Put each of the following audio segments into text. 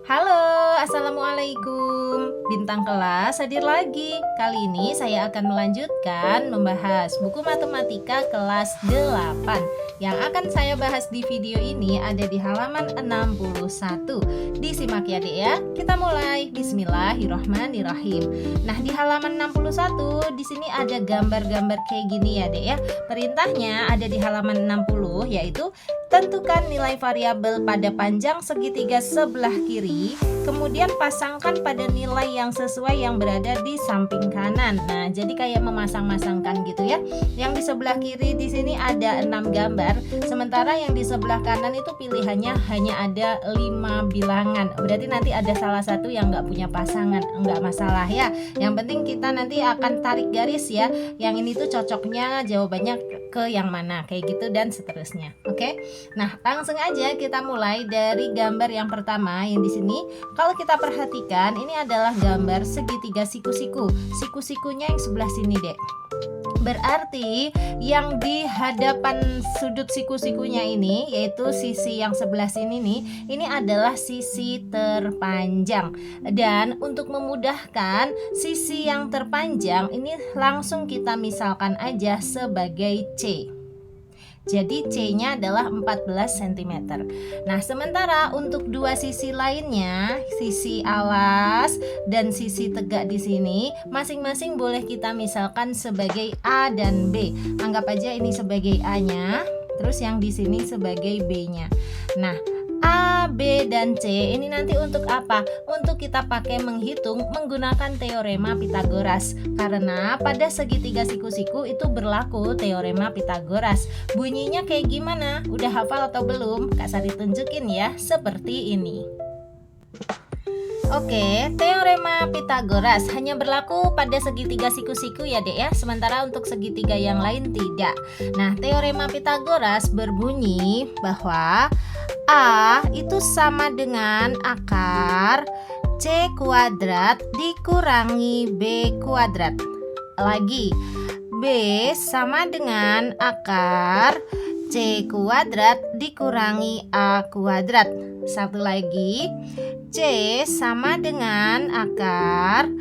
Halo, assalamualaikum. Bintang kelas hadir lagi. Kali ini saya akan melanjutkan membahas buku matematika kelas 8. Yang akan saya bahas di video ini ada di halaman 61. Disimak ya Dek ya. Kita mulai. Bismillahirrahmanirrahim. Nah, di halaman 61 di sini ada gambar-gambar kayak gini ya Dek ya. Perintahnya ada di halaman 60, yaitu tentukan nilai variabel pada panjang segitiga sebelah kiri, kemudian pasangkan pada nilai yang sesuai yang berada di samping kanan. Nah, jadi kayak memasang-masangkan gitu ya. Yang di sebelah kiri di sini ada 6 gambar, sementara yang di sebelah kanan itu pilihannya hanya ada 5 bilangan. Berarti nanti ada salah satu yang nggak punya pasangan, nggak masalah ya. Yang penting kita nanti akan tarik garis ya. Yang ini tuh cocoknya jawabannya ke yang mana, kayak gitu dan seterusnya. Oke. Nah, langsung aja kita mulai dari gambar yang pertama yang di sini. Kalau kita perhatikan, ini adalah gambar segitiga siku-siku. Siku-sikunya yang sebelah sini, Dek. Berarti yang di hadapan sudut siku-sikunya ini, yaitu sisi yang sebelah sini nih, ini adalah sisi terpanjang. Dan untuk memudahkan, sisi yang terpanjang ini langsung kita misalkan aja sebagai C. Jadi C-nya adalah 14 cm. Nah, sementara untuk dua sisi lainnya, sisi alas dan sisi tegak di sini, masing-masing boleh kita misalkan sebagai A dan B. Anggap aja ini sebagai A-nya, terus yang di sini sebagai B-nya. Nah, A, B, dan C ini nanti untuk apa? Untuk kita pakai menghitung menggunakan teorema Pitagoras. Karena pada segitiga siku-siku itu berlaku teorema Pitagoras. Bunyinya kayak gimana? Udah hafal atau belum? Kak Sari tunjukin ya, seperti ini. Oke, teorema Pitagoras hanya berlaku pada segitiga siku-siku ya Dek ya, sementara untuk segitiga yang lain tidak. Nah, teorema Pitagoras berbunyi bahwa A itu sama dengan akar C kuadrat dikurangi B kuadrat. Lagi, B sama dengan akar C kuadrat dikurangi A kuadrat. Satu lagi, C sama dengan akar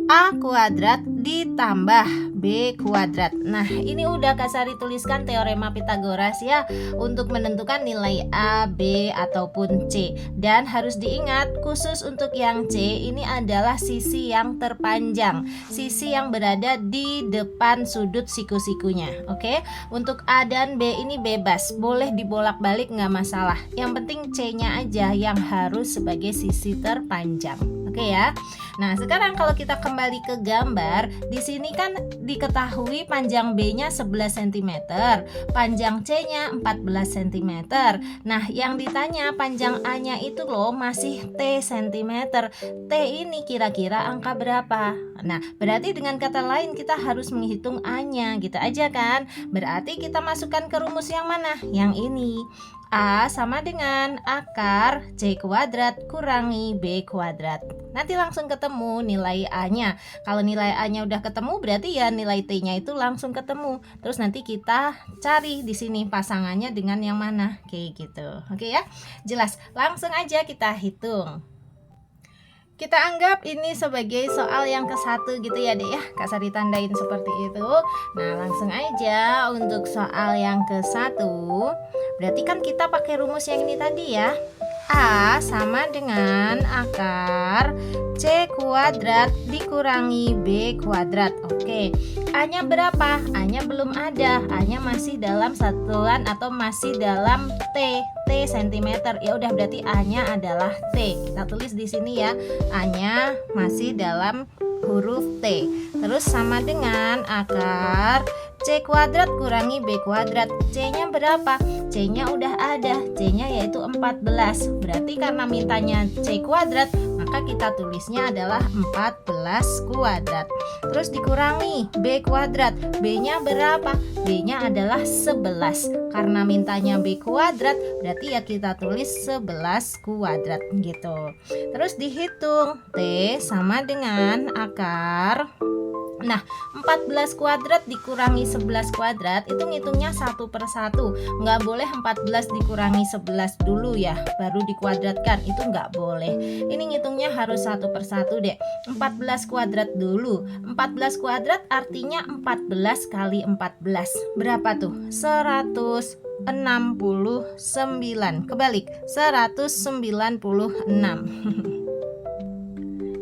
A kuadrat ditambah B kuadrat. Nah, ini udah Kak Sari tuliskan teorema Pitagoras ya, untuk menentukan nilai A, B, ataupun C. Dan harus diingat, khusus untuk yang C ini adalah sisi yang terpanjang, sisi yang berada di depan sudut siku-sikunya. Oke, untuk A dan B ini bebas, boleh dibolak-balik nggak masalah. Yang penting C-nya aja yang harus sebagai sisi terpanjang. Oke ya. Nah, sekarang kalau kita kembali ke gambar, di sini kan diketahui panjang B-nya 11 cm, panjang C-nya 14 cm. Nah, yang ditanya panjang A-nya itu loh masih T cm. T ini kira-kira angka berapa? Nah, berarti dengan kata lain kita harus menghitung A-nya, gitu aja kan? Berarti kita masukkan ke rumus yang mana? Yang ini. A sama dengan akar C kuadrat kurangi B kuadrat. Nanti langsung ketemu nilai A-nya. Kalau nilai A-nya udah ketemu, berarti ya nilai T-nya itu langsung ketemu. Terus nanti kita cari di sini pasangannya dengan yang mana, kayak gitu. Oke ya? Jelas. Langsung aja kita hitung. Kita anggap ini sebagai soal yang ke-1 gitu ya Dek ya. Kak Sari tandain seperti itu. Nah, langsung aja untuk soal yang ke-1. Berarti kan kita pakai rumus yang ini tadi ya. A sama dengan akar C kuadrat dikurangi B kuadrat. Oke, A-nya berapa? A-nya belum ada. A-nya masih dalam satuan atau masih dalam T cm. Ya udah, berarti A-nya adalah T. Kita tulis di sini ya. A-nya masih dalam huruf T. Terus sama dengan akar C kuadrat kurangi B kuadrat. C-nya berapa? C-nya udah ada. C-nya yaitu 14. Berarti karena mintanya C kuadrat, maka kita tulisnya adalah 14 kuadrat. Terus dikurangi B kuadrat. B-nya berapa? B-nya adalah 11. Karena mintanya B kuadrat, berarti ya kita tulis 11 kuadrat gitu. Terus dihitung. T sama dengan akar Nah, 14 kuadrat dikurangi 11 kuadrat itu ngitungnya satu per satu. Nggak boleh 14 dikurangi 11 dulu ya, baru dikuadratkan. Itu nggak boleh. Ini ngitungnya harus satu per satu deh. 14 kuadrat dulu. 14 kuadrat artinya 14 kali 14. Berapa tuh? 169. Kebalik, 196.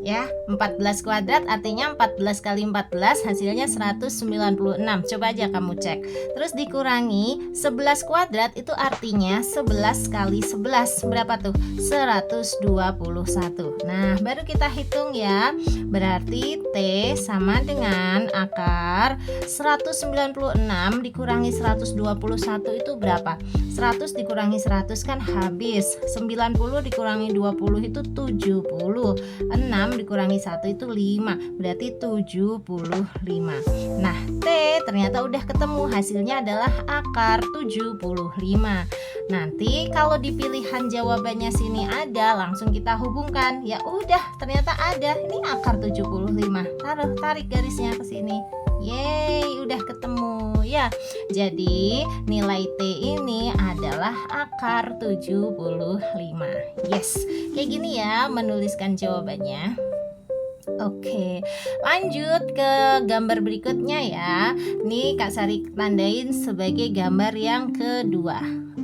Ya, 14 kuadrat artinya 14 kali 14 hasilnya 196. Coba aja kamu cek. Terus dikurangi 11 kuadrat itu artinya 11 kali 11. Berapa tuh? 121. Nah, baru kita hitung ya. Berarti T sama dengan akar 196 dikurangi 121 itu berapa? 100 dikurangi 100 kan habis. 90 dikurangi 20 itu 70. 6 dikurangi 1 itu 5, berarti 75. Nah, T ternyata udah ketemu, hasilnya adalah akar 75. Nanti kalau di pilihan jawabannya sini ada, langsung kita hubungkan. Ya udah, ternyata ada. Ini akar 75. Tarik garisnya ke sini. Yeay, udah ketemu ya. Jadi nilai T ini adalah akar 75. Yes, kayak gini ya menuliskan jawabannya. Oke, lanjut ke gambar berikutnya ya. Nih Kak Sari tandain sebagai gambar yang kedua.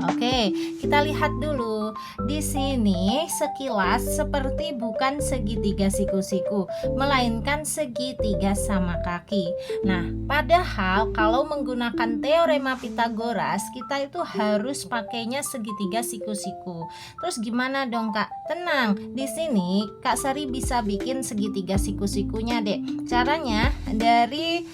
Oke, kita lihat dulu. Di sini sekilas seperti bukan segitiga siku-siku, melainkan segitiga sama kaki. Nah, padahal kalau menggunakan teorema Pitagoras, kita itu harus pakainya segitiga siku-siku. Terus gimana dong, Kak? Tenang, di sini Kak Sari bisa bikin segitiga siku-sikunya, Dek. Caranya dari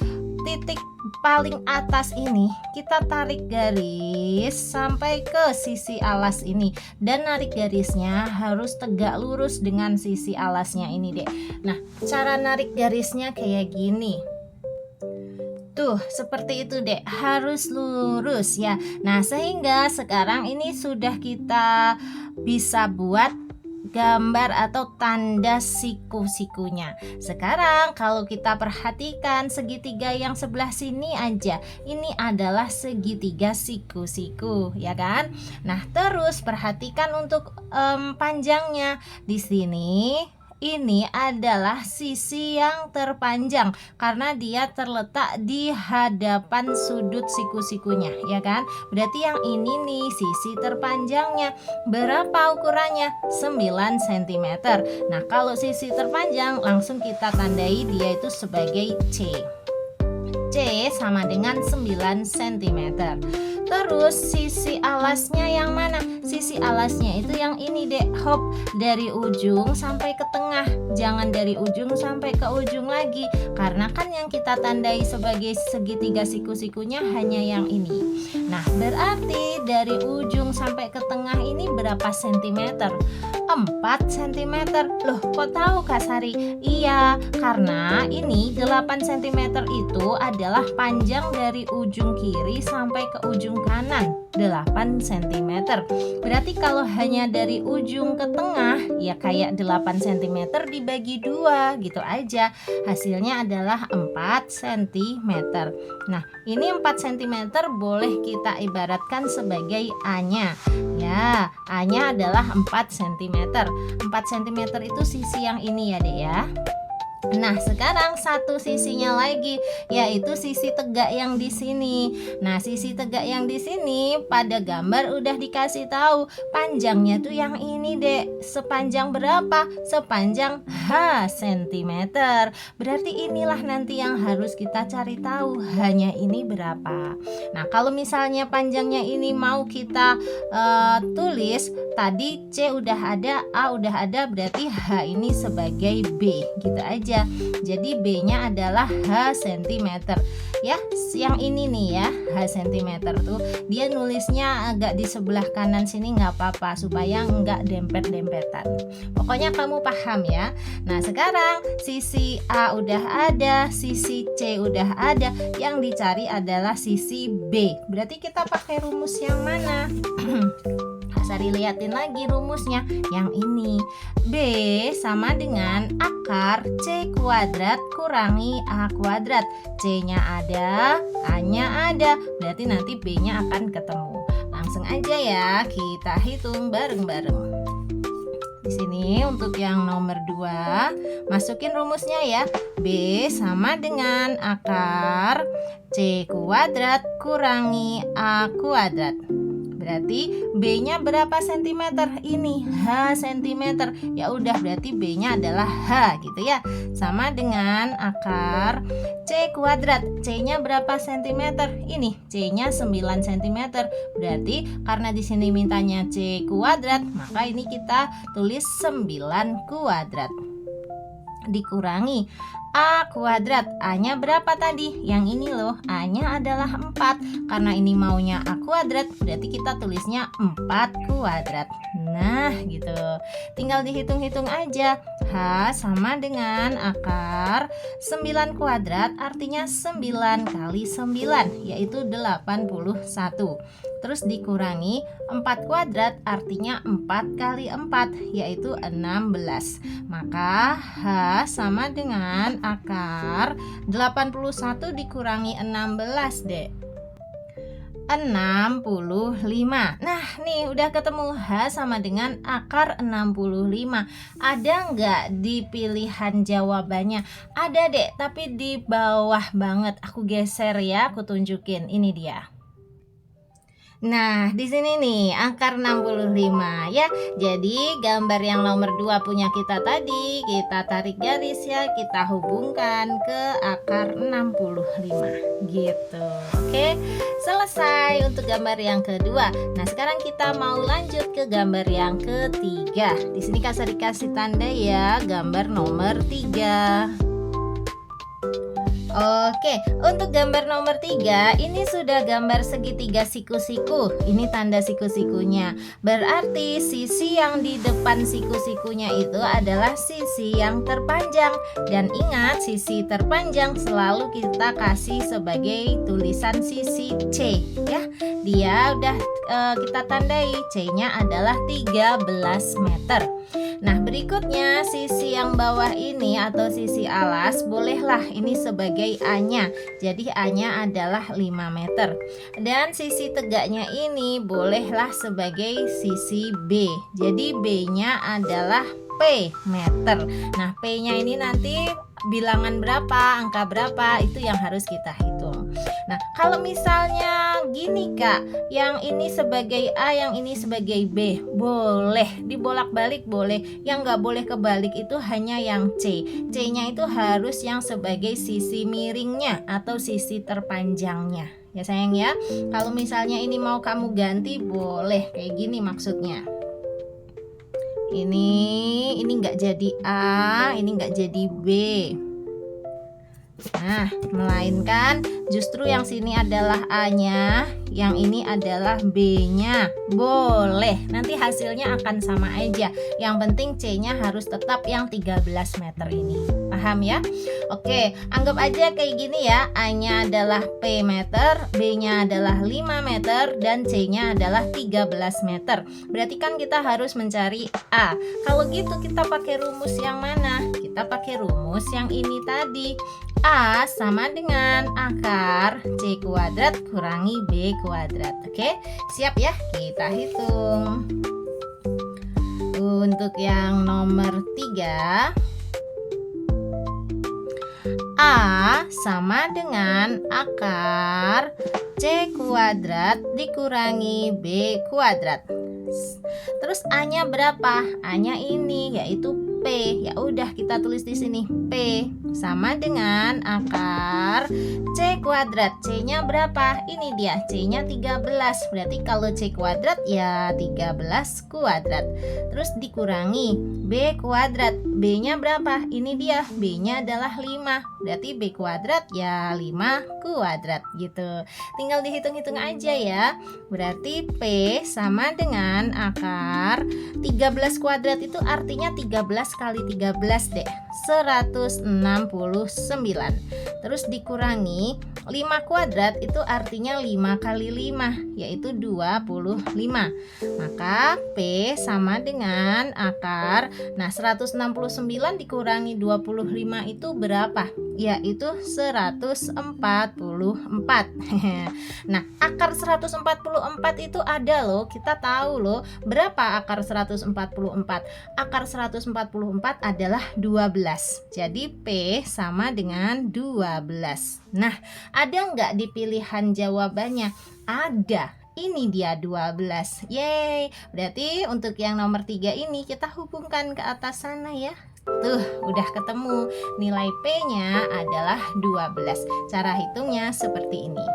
titik paling atas ini kita tarik garis sampai ke sisi alas ini, dan narik garisnya harus tegak lurus dengan sisi alasnya ini, Dek. Nah, cara narik garisnya kayak gini. Tuh, seperti itu, Dek. Harus lurus ya. Nah, sehingga sekarang ini sudah kita bisa buat gambar atau tanda siku-sikunya. Sekarang kalau kita perhatikan segitiga yang sebelah sini aja, ini adalah segitiga siku-siku, ya kan? Nah, terus perhatikan untuk panjangnya. Di sini ini adalah sisi yang terpanjang karena dia terletak di hadapan sudut siku-sikunya, ya kan? Berarti yang ini nih sisi terpanjangnya. Berapa ukurannya? 9 cm. Nah, kalau sisi terpanjang langsung kita tandai dia itu sebagai C. C sama dengan 9 cm. Terus sisi alasnya yang mana? Sisi alasnya itu yang ini, Dek. Hop, dari ujung sampai ke tengah. Jangan dari ujung sampai ke ujung lagi, karena kan yang kita tandai sebagai segitiga siku-sikunya hanya yang ini. Nah, berarti dari ujung sampai ke tengah ini berapa sentimeter? 4 cm. Loh, kok tahu Kak Sari? Iya, karena ini 8 cm itu adalah panjang dari ujung kiri sampai ke ujung kanan, 8 cm. Berarti kalau hanya dari ujung ke tengah, ya kayak 8 cm dibagi 2 gitu aja. Hasilnya adalah 4 cm. Nah, ini 4 cm boleh kita ibaratkan sebagai A-nya. Ya, A-nya adalah 4 cm. 4 cm itu sisi yang ini ya, Dek ya. Nah, sekarang satu sisinya lagi, yaitu sisi tegak yang di sini. Nah, sisi tegak yang di sini pada gambar udah dikasih tahu panjangnya tuh yang ini, Dek. Sepanjang berapa? Sepanjang H cm. Berarti inilah nanti yang harus kita cari tahu, hanya ini berapa. Nah, kalau misalnya panjangnya ini mau kita tulis, tadi C udah ada, A udah ada, berarti H ini sebagai B gitu aja. Jadi B-nya adalah H cm. Ya, yang ini nih ya, H cm tuh dia nulisnya agak di sebelah kanan sini nggak apa-apa supaya nggak dempet-dempetan. Pokoknya kamu paham ya. Nah, sekarang sisi A udah ada, sisi C udah ada, yang dicari adalah sisi B. Berarti kita pakai rumus yang mana? Sari liatin lagi rumusnya. Yang ini, B sama dengan akar C kuadrat kurangi A kuadrat. C-nya ada, A-nya ada, berarti nanti B-nya akan ketemu. Langsung aja ya, kita hitung bareng-bareng. Di sini untuk yang nomor 2, masukin rumusnya ya. B sama dengan akar C kuadrat kurangi A kuadrat. Berarti B-nya berapa sentimeter? Ini H sentimeter. Ya udah, berarti B-nya adalah H gitu ya. Sama dengan akar C kuadrat. C-nya berapa sentimeter? Ini C-nya 9 sentimeter. Berarti karena di sini mintanya C kuadrat, maka ini kita tulis 9 kuadrat. Dikurangi A kuadrat. A-nya berapa tadi? Yang ini loh, A-nya adalah 4. Karena ini maunya A kuadrat, berarti kita tulisnya 4 kuadrat. Nah gitu, tinggal dihitung-hitung aja. H sama dengan akar 9 kuadrat, artinya 9 kali 9, yaitu 81. Terus dikurangi 4 kuadrat, artinya 4 kali 4, yaitu 16. Maka H sama dengan akar 81 dikurangi 16 deh, 65. Nah nih udah ketemu H sama dengan akar 65. Ada nggak di pilihan jawabannya? Ada dek, tapi di bawah banget. Aku geser ya, aku tunjukin. Ini dia. Nah, di sini nih akar 65 ya. Jadi gambar yang nomor 2 punya kita tadi, kita tarik garis ya, kita hubungkan ke akar 65 gitu. Oke, selesai untuk gambar yang kedua. Nah, sekarang kita mau lanjut ke gambar yang ketiga. Di sini Kak Sari kasih tanda ya, gambar nomor 3. Oke, untuk gambar nomor 3 ini sudah gambar segitiga siku-siku. Ini tanda siku-sikunya. Berarti sisi yang di depan siku-sikunya itu adalah sisi yang terpanjang. Dan ingat, sisi terpanjang selalu kita kasih sebagai tulisan sisi C ya. Dia udah kita tandai, C-nya adalah 13 meter. Nah, berikutnya sisi yang bawah ini atau sisi alas, bolehlah ini sebagai A-nya. Jadi A-nya adalah 5 meter. Dan sisi tegaknya ini bolehlah sebagai sisi B. Jadi B-nya adalah P meter. Nah, P-nya ini nanti bilangan berapa, angka berapa, itu yang harus kita hitung. Nah, kalau misalnya gini Kak, yang ini sebagai A, yang ini sebagai B, boleh dibolak-balik, boleh. Yang nggak boleh kebalik itu hanya yang C. C-nya itu harus yang sebagai sisi miringnya atau sisi terpanjangnya. Ya sayang ya, kalau misalnya ini mau kamu ganti, boleh kayak gini maksudnya. Ini nggak jadi A, ini nggak jadi B. Nah, melainkan justru yang sini adalah A-nya, yang ini adalah B-nya. Boleh, nanti hasilnya akan sama aja. Yang penting C-nya harus tetap yang 13 meter ini. Paham ya? Oke, anggap aja kayak gini ya. A-nya adalah P meter, B-nya adalah 5 meter, dan C-nya adalah 13 meter. Berarti kan kita harus mencari A. Kalau gitu kita pakai rumus yang mana? Kita pakai rumus yang ini tadi. A sama dengan akar C kuadrat kurangi B kuadrat. Oke, siap ya? Kita hitung. Untuk yang nomor 3, A sama dengan akar C kuadrat dikurangi B kuadrat. Terus A-nya berapa? A-nya ini yaitu P. Ya udah kita tulis di sini P sama dengan akar C kuadrat. C-nya berapa? Ini dia, C-nya 13. Berarti kalau C kuadrat ya 13 kuadrat. Terus dikurangi B kuadrat. B-nya berapa? Ini dia, B-nya adalah 5. Berarti B kuadrat ya 5 kuadrat gitu. Tinggal dihitung-hitung aja ya. Berarti P sama dengan akar 13 kuadrat itu artinya 13 kali 13 deh, 160 Terus dikurangi 5 kuadrat itu artinya 5 kali 5 yaitu 25. Maka P sama dengan akar. Nah 169 dikurangi 25 itu berapa? Yaitu 144. Nah akar 144 itu ada loh. Kita tahu loh berapa akar 144. Akar 144 adalah 12. Jadi P sama dengan 12. Nah ada nggak di pilihan jawabannya? Ada. Ini dia 12. Yeay. Berarti untuk yang nomor 3 ini kita hubungkan ke atas sana ya. Tuh, udah ketemu. Nilai P-nya adalah 12. Cara hitungnya seperti ini.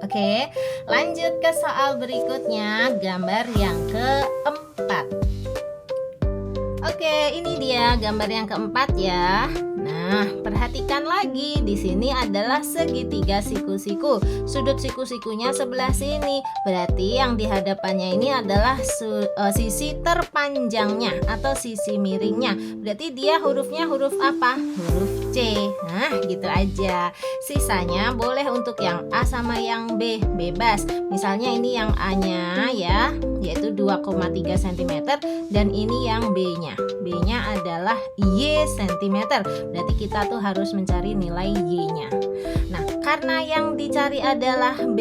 Oke, lanjut ke soal berikutnya, gambar yang keempat. Oke, ini dia gambar yang keempat ya. Nah, perhatikan lagi, di sini adalah segitiga siku-siku. Sudut siku-sikunya sebelah sini. Berarti yang di hadapannya ini adalah sisi terpanjangnya atau sisi miringnya. Berarti dia hurufnya huruf apa? Huruf C. Nah, gitu aja. Sisanya boleh untuk yang A sama yang B, bebas. Misalnya ini yang A-nya ya, yaitu 2,3 cm dan ini yang B-nya. B-nya adalah Y cm. Berarti kita tuh harus mencari nilai Y-nya. Nah, karena yang dicari adalah B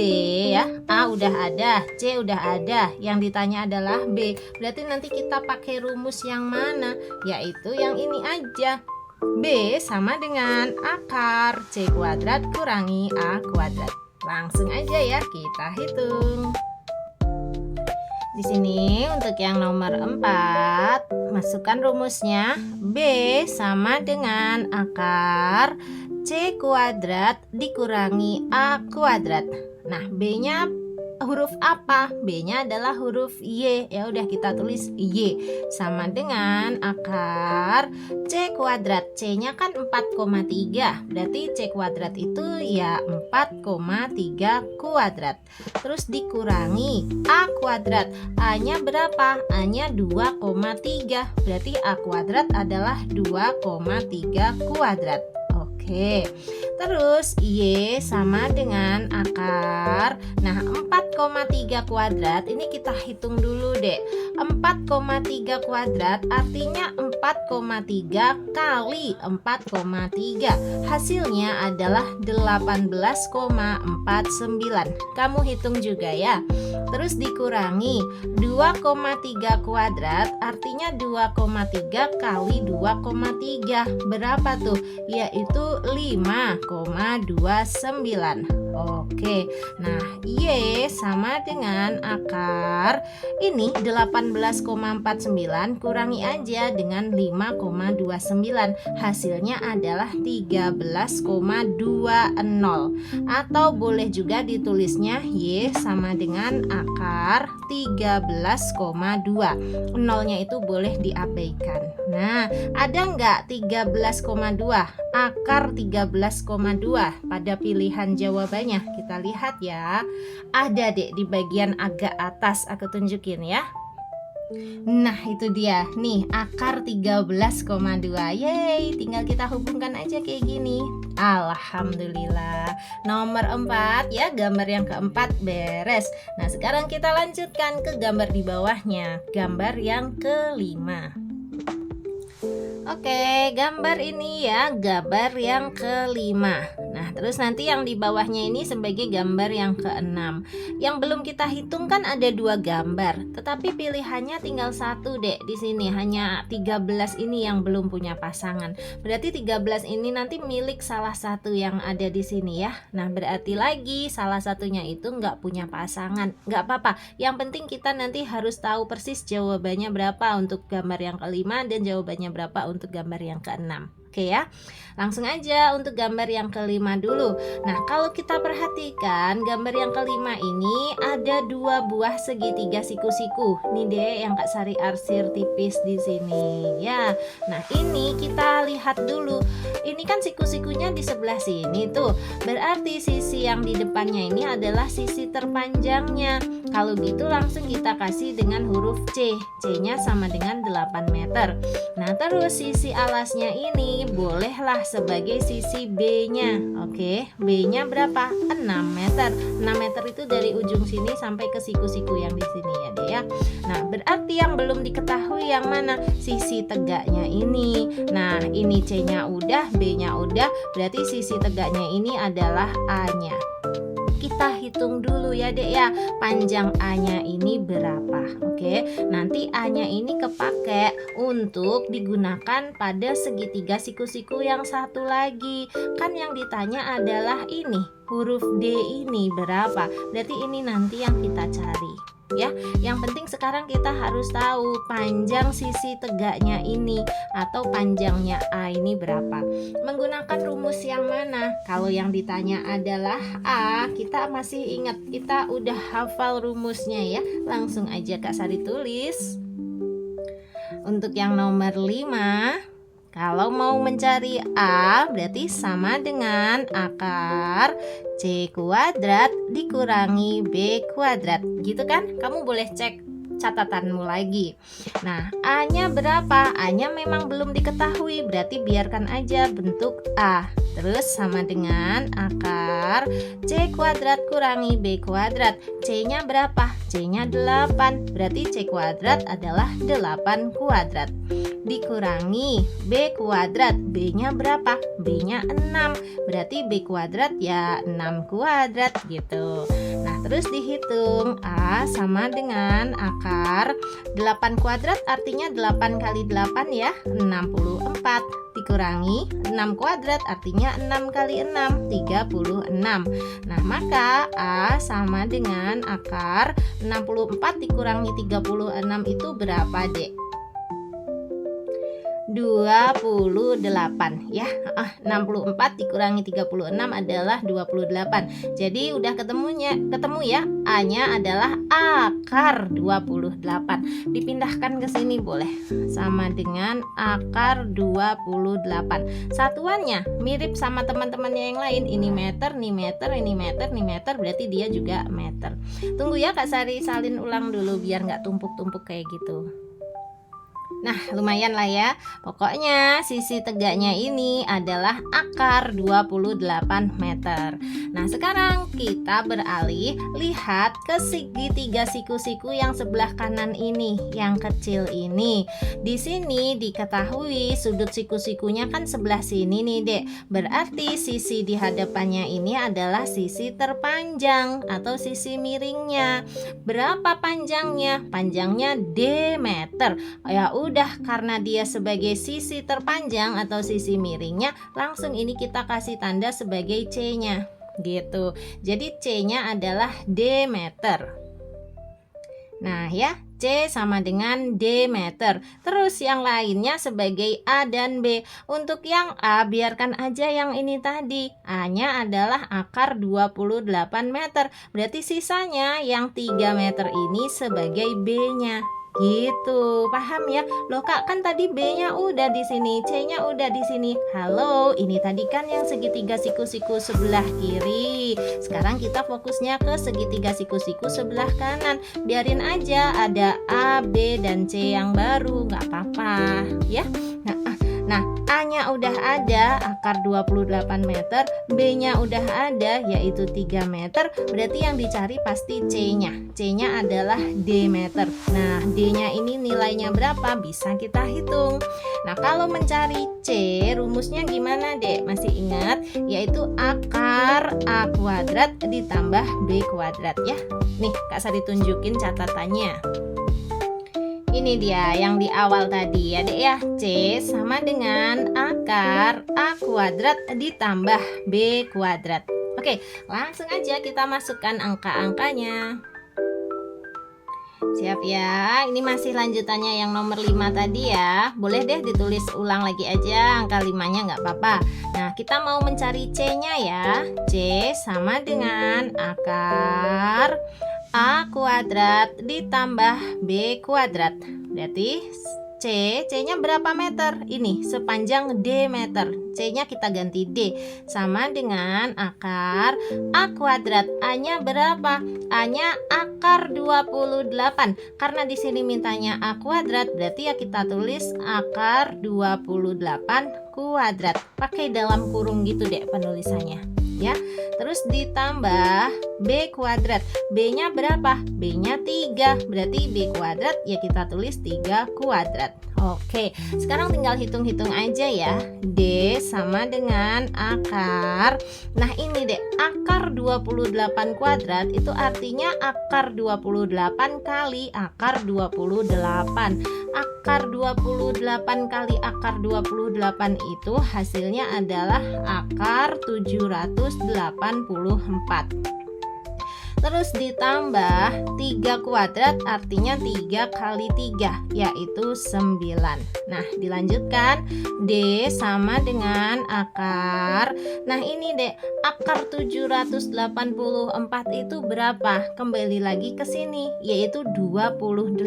ya, A udah ada, C udah ada, yang ditanya adalah B. Berarti nanti kita pakai rumus yang mana? Yaitu yang ini aja. B sama dengan akar C kuadrat kurangi A kuadrat. Langsung aja ya kita hitung. Di sini untuk yang nomor 4, masukkan rumusnya. B sama dengan akar C kuadrat dikurangi A kuadrat. Nah, B-nya huruf apa? B-nya adalah huruf Y. Ya udah kita tulis Y sama dengan akar C kuadrat. C-nya kan 4,3. Berarti C kuadrat itu ya 4,3 kuadrat. Terus dikurangi A kuadrat. A-nya berapa? A-nya 2,3. Berarti A kuadrat adalah 2,3 kuadrat. Oke. Terus Y sama dengan akar. Nah, 4,3 kuadrat ini kita hitung dulu deh. 4,3 kuadrat artinya 4,3 kali 4,3. Hasilnya adalah 18,49. Kamu hitung juga ya. Terus dikurangi 2,3 kuadrat artinya 2,3 kali 2,3. Berapa tuh? Yaitu 5,29. Oke. Nah, Y sama dengan akar ini 18,49 kurangi aja dengan 5,29. Hasilnya adalah 13,20. Atau boleh juga ditulisnya Y sama dengan akar 13,2. Nolnya itu boleh diabaikan. Nah, ada nggak 13,2? Akar 13,2 pada pilihan jawabannya. Kita lihat ya. Ada dek di bagian agak atas, aku tunjukin ya. Nah, itu dia. Nih, akar 13,2. Yeay, tinggal kita hubungkan aja kayak gini. Alhamdulillah. Nomor 4 ya, gambar yang keempat beres. Nah, sekarang kita lanjutkan ke gambar di bawahnya. Gambar yang kelima. Oke, gambar ini ya, gambar yang kelima. Nah, terus nanti yang di bawahnya ini sebagai gambar yang keenam. Yang belum kita hitung kan ada 2 gambar, tetapi pilihannya tinggal 1 dek. Di sini hanya 13 ini yang belum punya pasangan. Berarti 13 ini nanti milik salah satu yang ada di sini ya. Nah, berarti lagi salah satunya itu nggak punya pasangan. Nggak apa-apa. Yang penting kita nanti harus tahu persis jawabannya berapa untuk gambar yang kelima dan jawabannya berapa untuk gambar yang keenam. Oke ya, langsung aja untuk gambar yang kelima dulu. Nah, kalau kita perhatikan gambar yang kelima ini ada 2 buah segitiga siku-siku. Nih deh yang Kak Sari arsir tipis di sini ya. Nah, ini kita lihat dulu. Ini kan siku-sikunya di sebelah sini tuh. Berarti sisi yang di depannya ini adalah sisi terpanjangnya. Kalau gitu langsung kita kasih dengan huruf C. C-nya sama dengan 8 meter. Nah, terus sisi alasnya ini ini bolehlah sebagai sisi B-nya. Oke, B-nya berapa? 6 meter. 6 meter itu dari ujung sini sampai ke siku-siku yang di sini ya deh ya. Nah, berarti yang belum diketahui yang mana? Sisi tegaknya ini. Nah, ini C-nya udah, B-nya udah, berarti sisi tegaknya ini adalah A-nya. Kita hitung dulu ya dek ya, panjang A-nya ini berapa. Oke, nanti A-nya ini kepake untuk digunakan pada segitiga siku-siku yang satu lagi. Kan yang ditanya adalah ini, huruf D ini berapa. Berarti ini nanti yang kita cari ya. Yang penting sekarang kita harus tahu panjang sisi tegaknya ini atau panjangnya A ini berapa. Menggunakan rumus yang mana? Kalau yang ditanya adalah A, kita masih ingat, kita udah hafal rumusnya ya. Langsung aja Kak Sari tulis. Untuk yang nomor 5, kalau mau mencari A berarti sama dengan akar C kuadrat dikurangi B kuadrat. Gitu kan? Kamu boleh cek catatanmu lagi. Nah, A-nya berapa? A-nya memang belum diketahui, berarti biarkan aja bentuk A. Terus sama dengan akar C kuadrat kurangi B kuadrat. C-nya berapa? C-nya 8. Berarti C kuadrat adalah 8 kuadrat. Dikurangi B kuadrat. B-nya berapa? B-nya 6. Berarti B kuadrat ya 6 kuadrat gitu. Nah, terus dihitung A sama dengan akar 8 kuadrat artinya 8 kali 8 ya 64. Dikurangi 6 kuadrat artinya 6 kali 6 36. Nah, maka A sama dengan akar 64 dikurangi 36 itu berapa dek? 28 ya. 64 dikurangi 36 adalah 28. Jadi udah ketemu ya. A-nya adalah akar 28. Dipindahkan ke sini boleh. Sama dengan akar 28. Satuannya mirip sama teman-temannya yang lain. Ini meter, ini meter, ini meter, ini meter, berarti dia juga meter. Tunggu ya Kak Sari salin ulang dulu biar nggak tumpuk-tumpuk kayak gitu. Nah, lumayan lah ya. Pokoknya sisi tegaknya ini adalah akar 28 meter. Nah, sekarang kita beralih lihat ke segitiga siku-siku yang sebelah kanan ini, yang kecil ini. Di sini diketahui sudut siku-sikunya kan sebelah sini nih, Dek. Berarti sisi di hadapannya ini adalah sisi terpanjang atau sisi miringnya. Berapa panjangnya? Panjangnya D meter. Ya udah, karena dia sebagai sisi terpanjang atau sisi miringnya, langsung ini kita kasih tanda sebagai C-nya gitu. Jadi C-nya adalah D meter. Nah ya, C sama dengan D meter. Terus yang lainnya sebagai A dan B. Untuk yang A biarkan aja yang ini tadi. A-nya adalah akar 28 meter. Berarti sisanya yang 3 meter ini sebagai B-nya. Gitu, paham ya? Loh Kak, kan tadi B-nya udah di sini, C-nya udah di sini. Halo, ini tadi kan yang segitiga siku-siku sebelah kiri. Sekarang kita fokusnya ke segitiga siku-siku sebelah kanan. Biarin aja ada A, B, dan C yang baru, nggak apa-apa ya. Nah, A-nya udah ada, akar 28 meter, B-nya udah ada, yaitu 3 meter, berarti yang dicari pasti C-nya. C-nya adalah D meter. Nah, D-nya ini nilainya berapa? Bisa kita hitung. Nah, kalau mencari C, rumusnya gimana, Dek? Masih ingat? Yaitu akar A kuadrat ditambah B kuadrat ya. Nih, Kak Sari tunjukin catatannya. Ini dia yang di awal tadi ya Dek ya. C sama dengan akar A kuadrat ditambah B kuadrat. Oke, langsung aja kita masukkan angka-angkanya. Siap ya. Ini masih lanjutannya yang nomor 5 tadi ya. Boleh deh ditulis ulang lagi aja angka 5-nya nggak apa-apa. Nah, kita mau mencari C-nya ya. C sama dengan akar A kuadrat ditambah B kuadrat. Berarti C-nya berapa meter? Ini sepanjang D meter. C-nya kita ganti D. Sama dengan akar A kuadrat. A-nya berapa? A-nya akar 28. Karena di sini mintanya A kuadrat, berarti ya kita tulis akar 28 kuadrat. Pakai dalam kurung gitu deh penulisannya. Ya, terus ditambah B kuadrat. B-nya berapa? B-nya 3. Berarti B kuadrat ya kita tulis 3 kuadrat. Oke, sekarang tinggal hitung-hitung aja ya. D sama dengan akar. Nah, ini deh, akar 28 kuadrat itu artinya akar 28 kali akar 28. Akar 28 kali akar 28 itu hasilnya adalah akar 784. Terus ditambah 3 kuadrat artinya 3 kali 3 yaitu 9. Nah, dilanjutkan D sama dengan akar. Nah, ini deh, akar 784 itu berapa? Kembali lagi ke sini yaitu 28.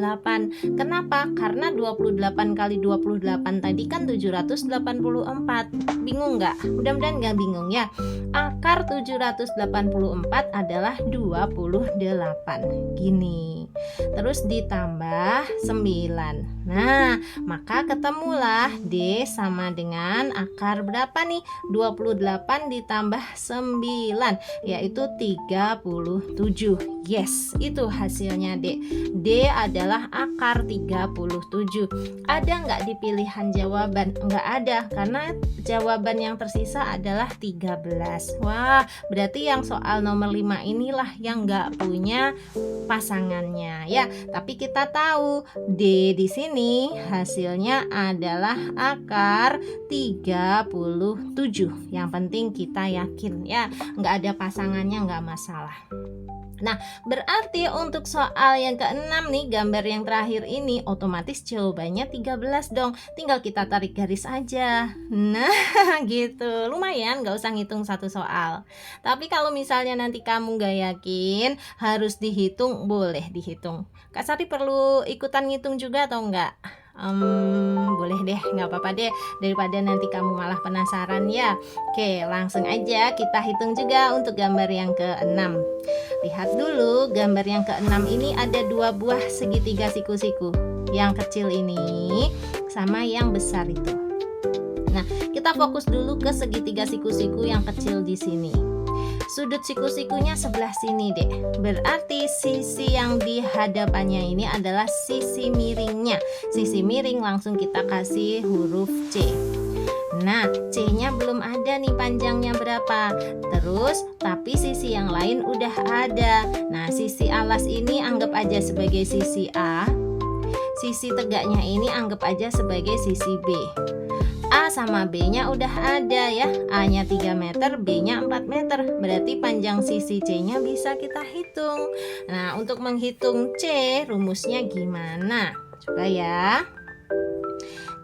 Kenapa? Karena 28 kali 28 tadi kan 784. Bingung nggak? Mudah-mudahan nggak bingung ya. Akar 784 adalah 28 gini. Terus ditambah 9. Nah, maka ketemulah D sama dengan akar berapa nih? 28 ditambah 9 yaitu 37. Yes, itu hasilnya D. D adalah akar 37. Ada nggak di pilihan jawaban? Nggak ada, karena jawaban yang tersisa adalah 13. Wah, berarti yang soal nomor 5 inilah yang nggak punya pasangannya ya. Tapi kita tahu D di sini hasilnya adalah akar 37. Yang penting kita yakin ya, nggak ada pasangannya nggak masalah. Nah, berarti untuk soal yang ke-6 nih, gambar yang terakhir ini otomatis jawabannya 13 dong. Tinggal kita tarik garis aja. Nah, gitu. Lumayan, gak usah ngitung satu soal. Tapi kalau misalnya nanti kamu gak yakin, harus dihitung, boleh dihitung. Kak Sari perlu ikutan ngitung juga atau enggak? Boleh deh, nggak apa-apa deh, daripada nanti kamu malah penasaran ya. Oke, langsung aja kita hitung juga untuk gambar yang ke-6. Lihat dulu, gambar yang ke-6 ini ada 2 buah segitiga siku-siku. Yang kecil ini sama yang besar itu. Nah, kita fokus dulu ke segitiga siku-siku yang kecil di sini. Sudut siku-sikunya sebelah sini deh. Berarti sisi yang di hadapannya ini adalah sisi miringnya. Sisi miring langsung kita kasih huruf C. Nah, C-nya belum ada nih panjangnya berapa. Terus, tapi sisi yang lain udah ada. Nah, sisi alas ini anggap aja sebagai sisi A. Sisi tegaknya ini anggap aja sebagai sisi B. A sama B-nya udah ada ya. A-nya 3 meter, B-nya 4 meter. Berarti panjang sisi C-nya bisa kita hitung. Nah, untuk menghitung C, rumusnya gimana? Coba ya.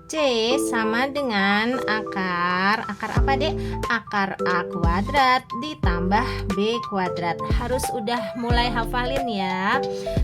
C sama dengan akar apa dek? Akar A kuadrat ditambah B kuadrat. Harus udah mulai hafalin ya.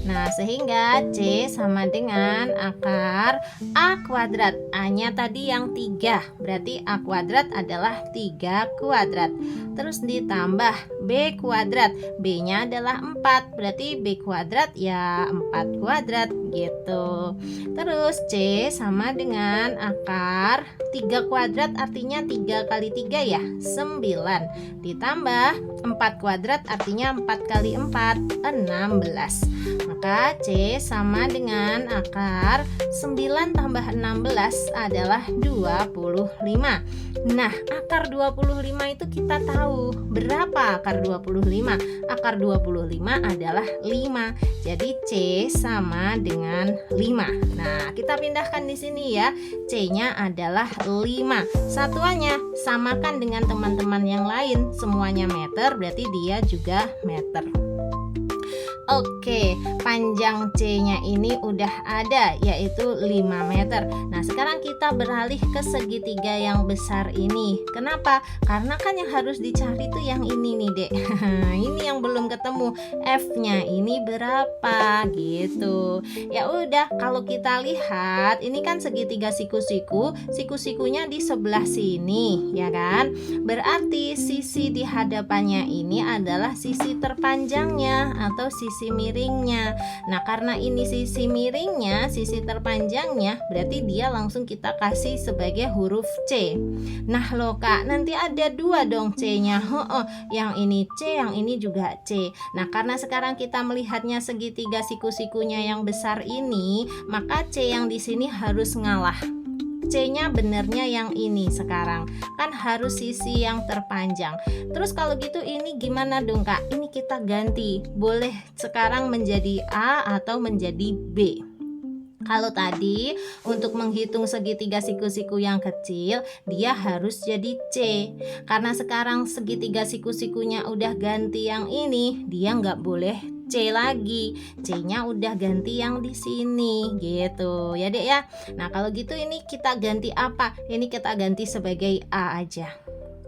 Nah, sehingga C sama dengan akar A kuadrat. A-nya tadi yang 3, berarti A kuadrat adalah 3 kuadrat. Terus ditambah B kuadrat. B-nya adalah 4, berarti B kuadrat ya 4 kuadrat gitu. Terus C sama dengan akar 3 kuadrat artinya 3 kali 3 ya 9. Ditambah 4 kuadrat artinya 4 kali 4 16. Maka C sama dengan akar 9 tambah 16 adalah 25. Nah, akar 25 itu kita tahu berapa akar 25? Akar 25 adalah 5. Jadi C sama dengan 5. Nah, kita pindahkan di sini ya. C-nya adalah 5. Satuannya samakan dengan teman-teman yang lain. Semuanya meter, berarti dia juga meter. Oke, panjang C-nya ini udah ada, yaitu 5 meter. Nah, sekarang kita beralih ke segitiga yang besar ini. Kenapa? Karena kan yang harus dicari tuh yang ini nih, Dek. Ini yang belum ketemu. F-nya ini berapa gitu. Ya udah, kalau kita lihat, ini kan segitiga siku-siku. Siku-sikunya di sebelah sini, ya kan? Berarti sisi di hadapannya ini adalah sisi terpanjangnya atau sisi miringnya. Nah, karena ini sisi miringnya, sisi terpanjangnya, berarti dia langsung kita kasih sebagai huruf C. Nah loh Kak, nanti ada dua dong C-nya. Yang ini C, yang ini juga C. Nah, karena sekarang kita melihatnya segitiga siku-sikunya yang besar ini, maka C yang di sini harus ngalah. C-nya benernya yang ini sekarang. Kan harus sisi yang terpanjang. Terus kalau gitu ini gimana dong Kak? Ini kita ganti. Boleh sekarang menjadi A atau menjadi B. Kalau tadi untuk menghitung segitiga siku-siku yang kecil, dia harus jadi C. Karena sekarang segitiga siku-sikunya udah ganti yang ini, dia nggak boleh C lagi. C-nya udah ganti yang di sini gitu ya Dek ya. Nah, kalau gitu ini kita ganti apa? Ini kita ganti sebagai A aja.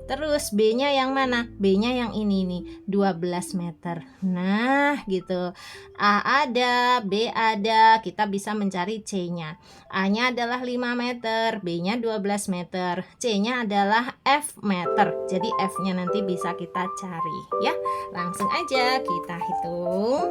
Terus B-nya yang mana? B-nya yang ini nih, 12 meter. Nah, gitu. A ada, B ada, kita bisa mencari C-nya. A-nya adalah 5 meter, B-nya 12 meter, C-nya adalah F meter. Jadi F-nya nanti bisa kita cari ya. Langsung aja kita hitung.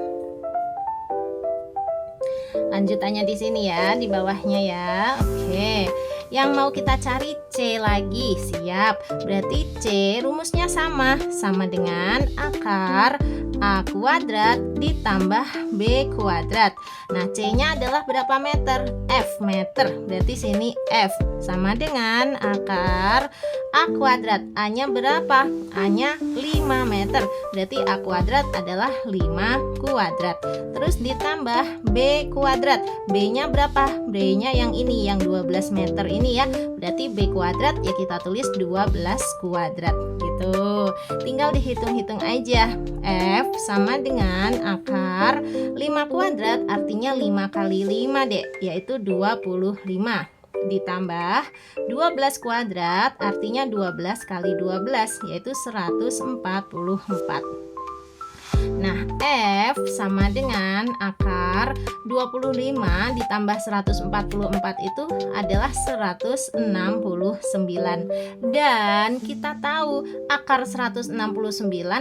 Lanjutannya di sini ya, di bawahnya ya. Oke. Yang mau kita cari C lagi, siap. Berarti C rumusnya sama dengan akar A kuadrat ditambah B kuadrat. Nah, C-nya adalah berapa meter? F meter. Berarti sini F sama dengan akar A kuadrat. A-nya berapa? A-nya 5 meter. Berarti A kuadrat adalah 5 kuadrat. Terus ditambah B kuadrat. B-nya berapa? B-nya yang ini, yang 12 meter ini ya. Berarti B kuadrat ya kita tulis 12 kuadrat gitu. Tinggal dihitung-hitung aja. F sama dengan akar 5 kuadrat, artinya 5 kali 5 Dek, yaitu 25. Ditambah 12 kuadrat, artinya 12 kali 12, yaitu 144. Nah, F sama dengan akar 25 ditambah 144 itu adalah 169. Dan kita tahu akar 169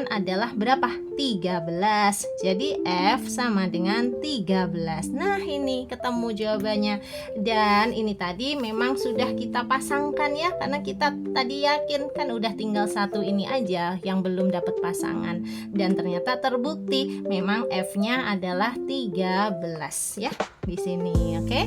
adalah berapa? 13. Jadi F sama dengan 13. Nah, ini ketemu jawabannya. Dan ini tadi memang sudah kita pasangkan ya, karena kita tadi yakin kan udah tinggal satu ini aja yang belum dapat pasangan. Dan ternyata terbukti memang F-nya adalah 13 ya di sini, oke?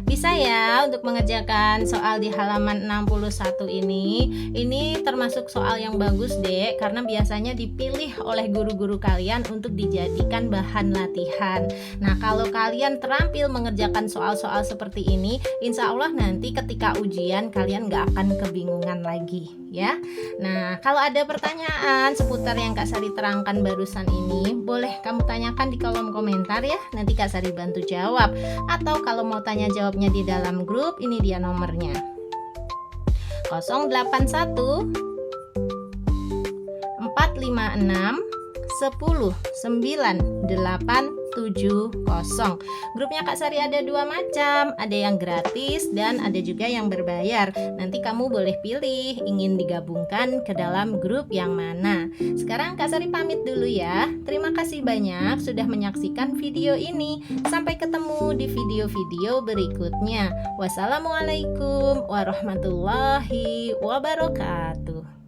Bisa ya untuk mengerjakan soal di halaman 61 ini. Ini termasuk soal yang bagus Dek, karena biasanya dipilih oleh guru-guru kalian untuk dijadikan bahan latihan. Nah, kalau kalian terampil mengerjakan soal-soal seperti ini, insya Allah nanti ketika ujian kalian gak akan kebingungan lagi ya. Nah, kalau ada pertanyaan seputar yang Kak Sari terangkan barusan ini, boleh kamu tanyakan di kolom komentar ya. Nanti Kak Sari bantu jawab. Atau kalau mau tanya jawabnya di dalam grup, ini dia nomornya 081 456 10 987 Grupnya Kak Sari ada dua macam, ada yang gratis dan ada juga yang berbayar. Nanti kamu boleh pilih ingin digabungkan ke dalam grup yang mana. Sekarang Kak Sari pamit dulu ya. Terima kasih banyak sudah menyaksikan video ini. Sampai ketemu di video-video berikutnya. Wassalamualaikum warahmatullahi wabarakatuh.